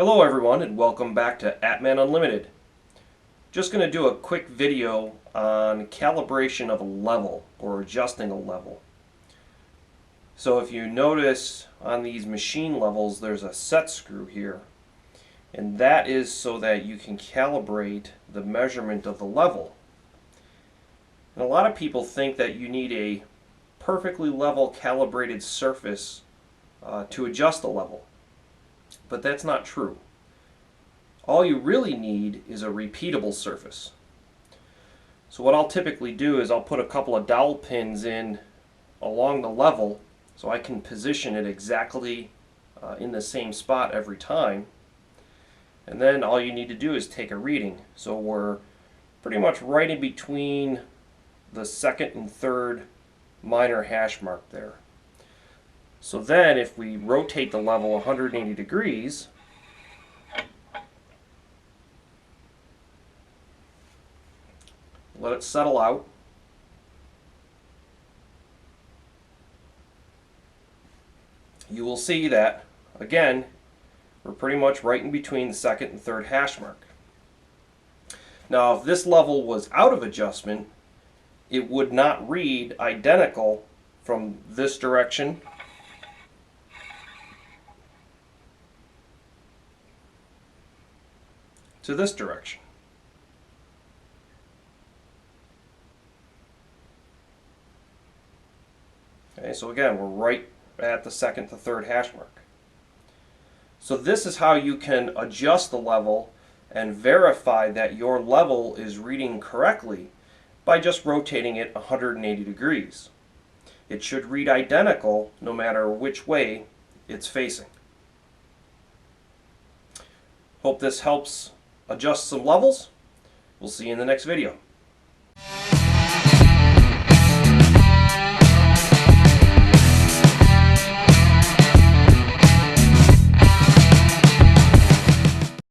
Hello everyone and welcome back to Atman Unlimited. Just going to do a quick video on calibration of a level or adjusting a level. So if you notice on these machine levels there's a set screw here, and that is so that you can calibrate the measurement of the level. And a lot of people think that you need a perfectly level calibrated surface to adjust a level. But that's not true. All you really need is a repeatable surface. So what I'll typically do is I'll put a couple of dowel pins in along the level so I can position it exactly in the same spot every time. And then all you need to do is take a reading. So we're pretty much right in between the second and third minor hash mark there. So then if we rotate the level 180 degrees, let it settle out, you will see that, again, we're pretty much right in between the second and third hash mark. Now if this level was out of adjustment, it would not read identical from this direction to this direction. Okay, so again, we're right at the second to third hash mark. So this is how you can adjust the level and verify that your level is reading correctly by just rotating it 180 degrees. It should read identical no matter which way it's facing. Hope this helps adjust some levels. We'll see you in the next video.